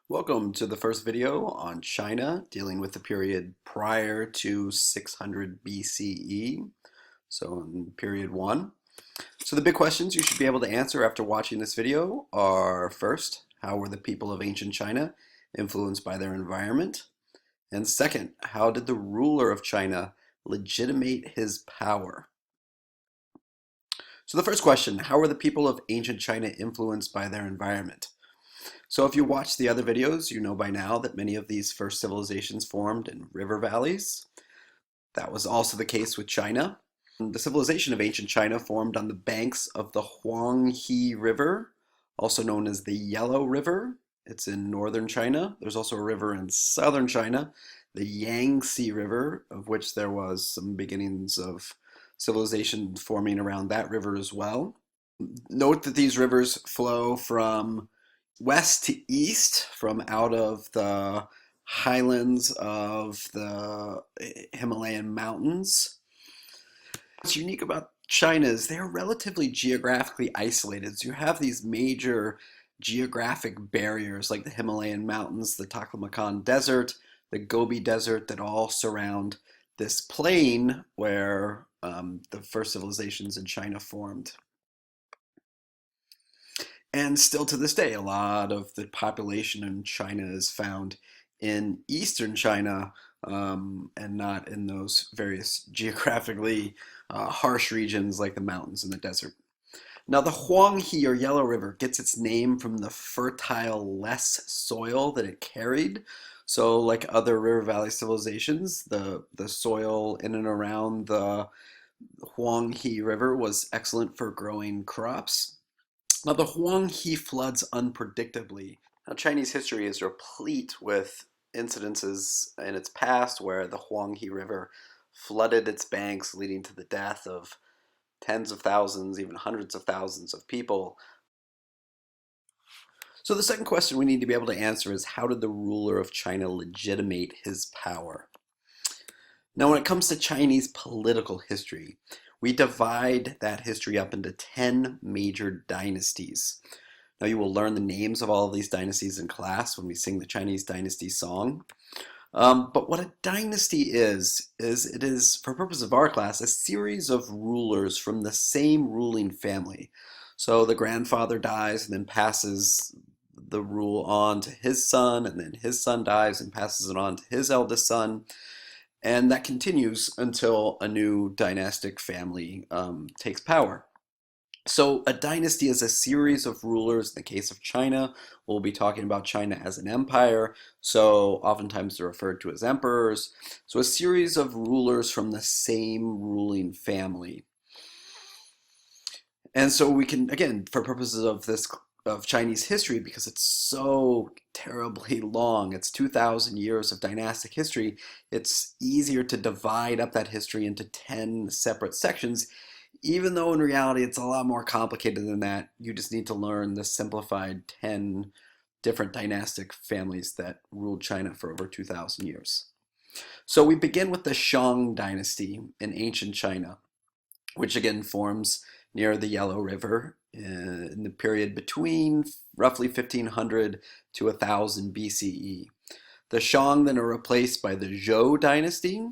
Welcome to the first video on China, dealing with the period prior to 600 BCE, so in period 1. So the big questions you should be able to answer after watching this video are, first, how were the people of ancient China influenced by their environment? And second, how did the ruler of China legitimate his power? So the first question, how were the people of ancient China influenced by their environment? So if you watch the other videos, you know by now that many of these first civilizations formed in river valleys. That was also the case with China. The civilization of ancient China formed on the banks of the Huanghe River, also known as the Yellow River. It's in northern China. There's also a river in southern China, the Yangtze River, of which there was some beginnings of civilization forming around that river as well. Note that these rivers flow from west to east, from out of the highlands of the Himalayan mountains. What's unique about China is they're relatively geographically isolated. So you have these major geographic barriers like the Himalayan mountains, the Taklamakan Desert, the Gobi Desert that all surround this plain where the first civilizations in China formed. And still to this day, a lot of the population in China is found in eastern China and not in those various geographically harsh regions like the mountains and the desert. Now, the Huanghe or Yellow River gets its name from the fertile, less soil that it carried. So, like other river valley civilizations, the soil in and around the Huanghe River was excellent for growing crops. Now, the Huanghe floods unpredictably. Now, Chinese history is replete with incidences in its past where the Huanghe River flooded its banks, leading to the death of tens of thousands, even hundreds of thousands of people. So the second question we need to be able to answer is, how did the ruler of China legitimate his power? Now, when it comes to Chinese political history, we divide that history up into 10 major dynasties. Now, you will learn the names of all of these dynasties in class when we sing the Chinese dynasty song. But what a dynasty is it is, for purpose of our class, a series of rulers from the same ruling family. So the grandfather dies and then passes the rule on to his son, and then his son dies and passes it on to his eldest son. And that continues until a new dynastic family takes power. So a dynasty is a series of rulers. In the case of China, we'll be talking about China as an empire. So oftentimes they're referred to as emperors. So a series of rulers from the same ruling family. And so we can, again, for purposes of Chinese history, because it's so terribly long, it's 2,000 years of dynastic history, it's easier to divide up that history into 10 separate sections, even though in reality it's a lot more complicated than that. You just need to learn the simplified 10 different dynastic families that ruled China for over 2,000 years. So we begin with the Shang dynasty in ancient China, which again forms near the Yellow River in the period between roughly 1500 to 1000 BCE. The Shang then are replaced by the Zhou dynasty,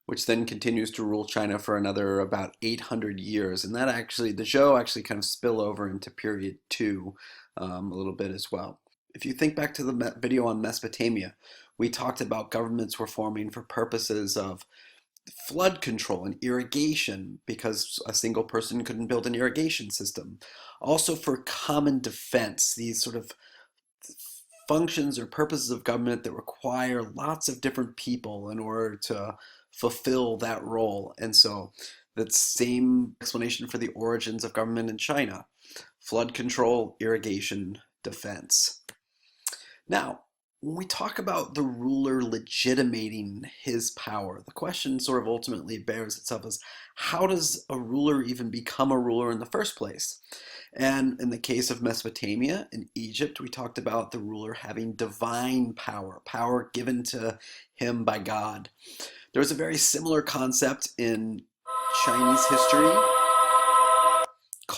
which then continues to rule China for another about 800 years. And that actually, the Zhou actually kind of spill over into period 2 a little bit as well. If you think back to the video on Mesopotamia, we talked about governments were forming for purposes of flood control and irrigation because a single person couldn't build an irrigation system. Also for common defense, these sort of functions or purposes of government that require lots of different people in order to fulfill that role. And so that same explanation for the origins of government in China: flood control, irrigation, defense. Now, when we talk about the ruler legitimating his power, the question sort of ultimately bears itself as, how does a ruler even become a ruler in the first place? And in the case of Mesopotamia and Egypt, we talked about the ruler having divine power, power given to him by God. There's a very similar concept in Chinese history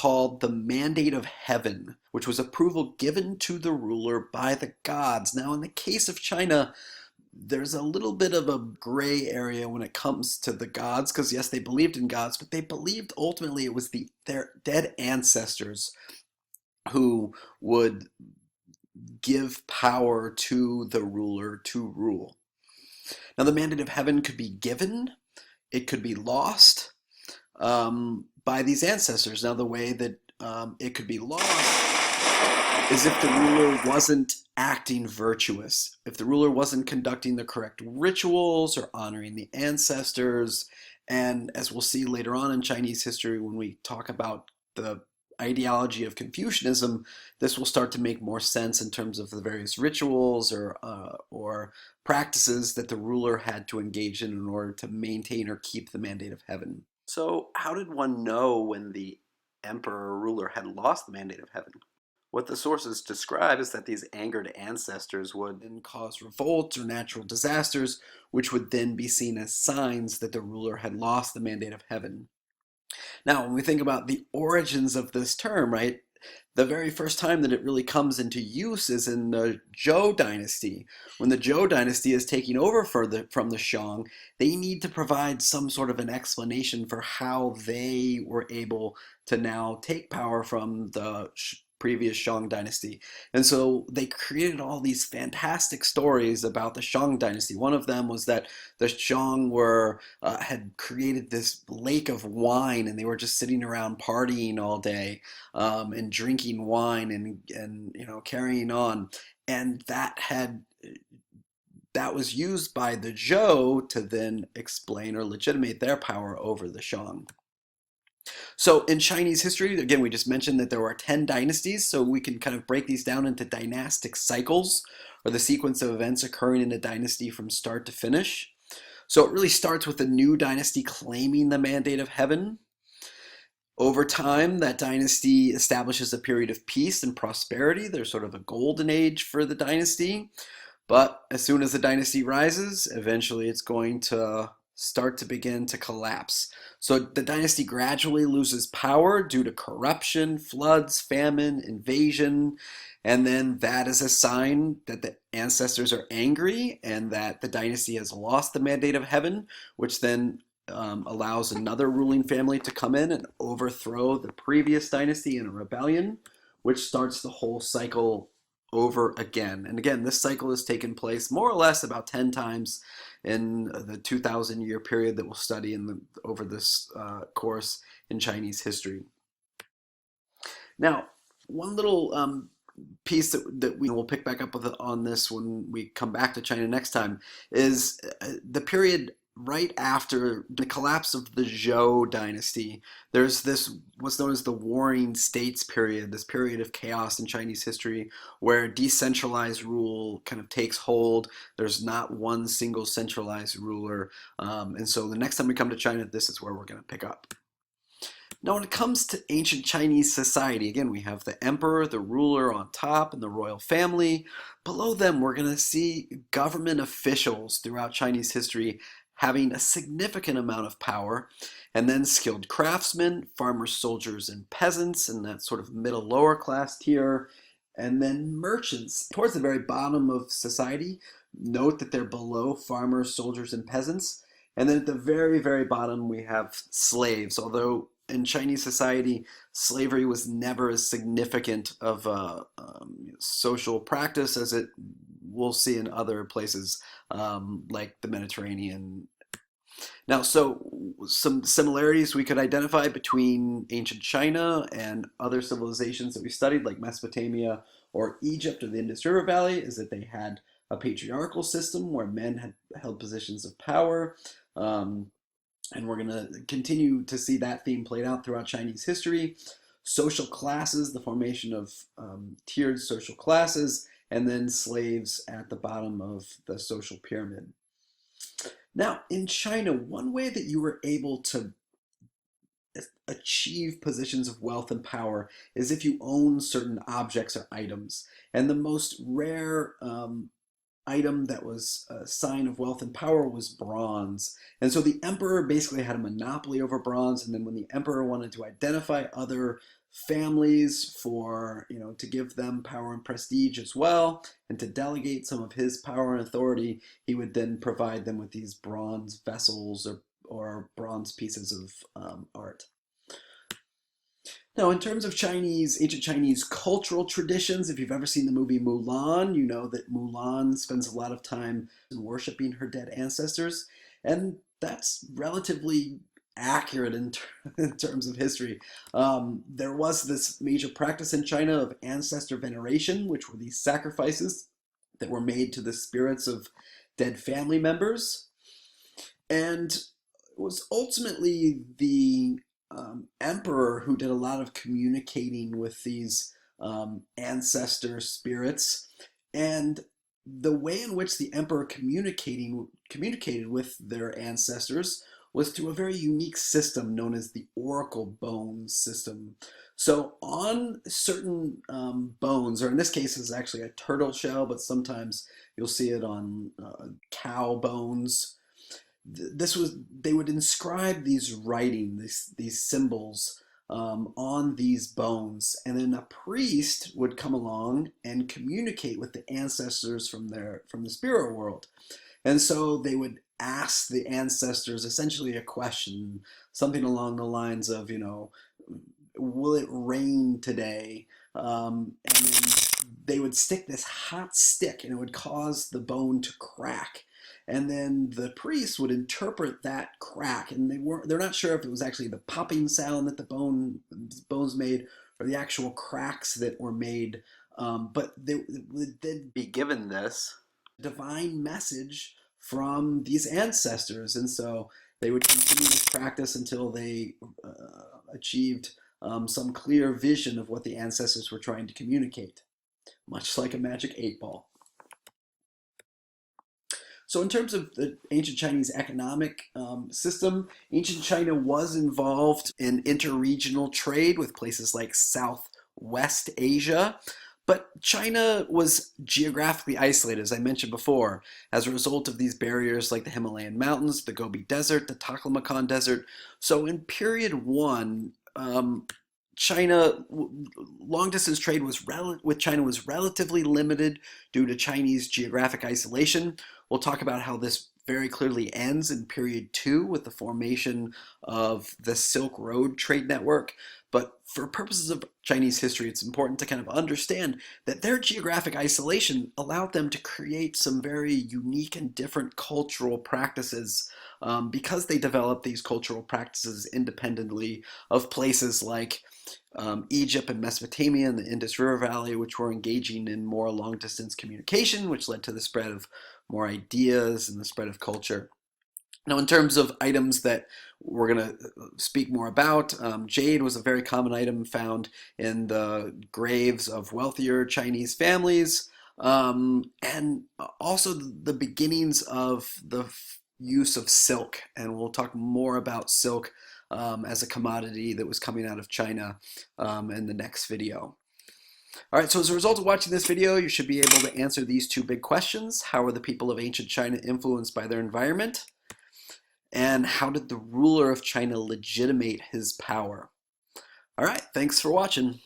called the Mandate of Heaven, which was approval given to the ruler by the gods. Now, in the case of China, there's a little bit of a gray area when it comes to the gods, because yes, they believed in gods, but they believed ultimately it was their dead ancestors who would give power to the ruler to rule. Now, the mandate of heaven could be given, it could be lost by these ancestors. Now, the way that it could be lost is if the ruler wasn't acting virtuous, if the ruler wasn't conducting the correct rituals or honoring the ancestors. And as we'll see later on in Chinese history, when we talk about the ideology of Confucianism, this will start to make more sense in terms of the various rituals or practices that the ruler had to engage in order to maintain or keep the mandate of heaven. So how did one know when the emperor or ruler had lost the mandate of heaven? What the sources describe is that these angered ancestors would then cause revolts or natural disasters, which would then be seen as signs that the ruler had lost the mandate of heaven. Now, when we think about the origins of this term, right, the very first time that it really comes into use is in the Zhou dynasty. When the Zhou dynasty is taking over from the Shang, they need to provide some sort of an explanation for how they were able to now take power from the previous Shang dynasty. And so they created all these fantastic stories about the Shang dynasty. One of them was that the Shang had created this lake of wine, and they were just sitting around partying all day and drinking wine and carrying on. And that was used by the Zhou to then explain or legitimate their power over the Shang. So in Chinese history, again, we just mentioned that there were 10 dynasties, so we can kind of break these down into dynastic cycles, or the sequence of events occurring in a dynasty from start to finish. So it really starts with a new dynasty claiming the mandate of heaven. Over time, that dynasty establishes a period of peace and prosperity. There's sort of a golden age for the dynasty. But as soon as the dynasty rises, eventually it's going to start to begin to collapse. So the dynasty gradually loses power due to corruption, floods, famine, invasion, and then that is a sign that the ancestors are angry and that the dynasty has lost the mandate of heaven, which then allows another ruling family to come in and overthrow the previous dynasty in a rebellion, which starts the whole cycle over again. And again, this cycle has taken place more or less about 10 times in the 2,000-year period that we'll study over this course in Chinese history. Now, one little piece that we'll pick back up on this when we come back to China next time is the period right after the collapse of the Zhou dynasty. There's this what's known as the Warring States period, this period of chaos in Chinese history where decentralized rule kind of takes hold. There's not one single centralized ruler. And so the next time we come to China, this is where we're going to pick up. Now, when it comes to ancient Chinese society, again, we have the emperor, the ruler on top, and the royal family. Below them, we're going to see government officials throughout Chinese history having a significant amount of power, and then skilled craftsmen, farmers, soldiers, and peasants in that sort of middle lower class tier, and then merchants. Towards the very bottom of society, note that they're below farmers, soldiers, and peasants. And then at the very, very bottom, we have slaves, although in Chinese society, slavery was never as significant of a social practice as it we'll see in other places like the Mediterranean. Now, so some similarities we could identify between ancient China and other civilizations that we studied, like Mesopotamia or Egypt or the Indus River Valley, is that they had a patriarchal system where men had held positions of power. And we're going to continue to see that theme played out throughout Chinese history. Social classes, the formation of tiered social classes, and then slaves at the bottom of the social pyramid. Now, in China, one way that you were able to achieve positions of wealth and power is if you own certain objects or items. And the most rare item that was a sign of wealth and power was bronze. And so the emperor basically had a monopoly over bronze, and then when the emperor wanted to identify other families for, to give them power and prestige as well, and to delegate some of his power and authority, he would then provide them with these bronze vessels or bronze pieces of art. Now, in terms of ancient Chinese cultural traditions, if you've ever seen the movie Mulan, you know that Mulan spends a lot of time worshiping her dead ancestors, and that's relatively accurate in terms of history. There was this major practice in China of ancestor veneration, which were these sacrifices that were made to the spirits of dead family members, and it was ultimately the emperor who did a lot of communicating with these ancestor spirits, and the way in which the emperor communicated with their ancestors was through a very unique system known as the oracle bones system. So on certain bones, or in this case it's actually a turtle shell, but sometimes you'll see it on cow bones, they would inscribe these writing, these symbols on these bones, and then a priest would come along and communicate with the ancestors from the spirit world. And so they would ask the ancestors essentially a question, something along the lines of, will it rain today? And then they would stick this hot stick, and it would cause the bone to crack. And then the priest would interpret that crack, and they're not sure if it was actually the popping sound that the bones made or the actual cracks that were made, but they'd be given this divine message from these ancestors, and so they would continue this practice until they achieved some clear vision of what the ancestors were trying to communicate, much like a magic 8-ball. So in terms of the ancient Chinese economic system, ancient China was involved in interregional trade with places like Southwest Asia, but China was geographically isolated, as I mentioned before, as a result of these barriers like the Himalayan mountains, the Gobi Desert, the Taklamakan Desert. So in period one, long-distance trade with China was relatively limited due to Chinese geographic isolation. We'll talk about how this very clearly ends in period two with the formation of the Silk Road trade network. But for purposes of Chinese history, it's important to kind of understand that their geographic isolation allowed them to create some very unique and different cultural practices because they developed these cultural practices independently of places like Egypt and Mesopotamia and the Indus River Valley, which were engaging in more long-distance communication, which led to the spread of more ideas and the spread of culture. Now, in terms of items that we're going to speak more about, jade was a very common item found in the graves of wealthier Chinese families, and also the beginnings of the use of silk. And we'll talk more about silk as a commodity that was coming out of China in the next video. All right, so as a result of watching this video, you should be able to answer these two big questions. How were the people of ancient China influenced by their environment? And how did the ruler of China legitimate his power? All right, thanks for watching.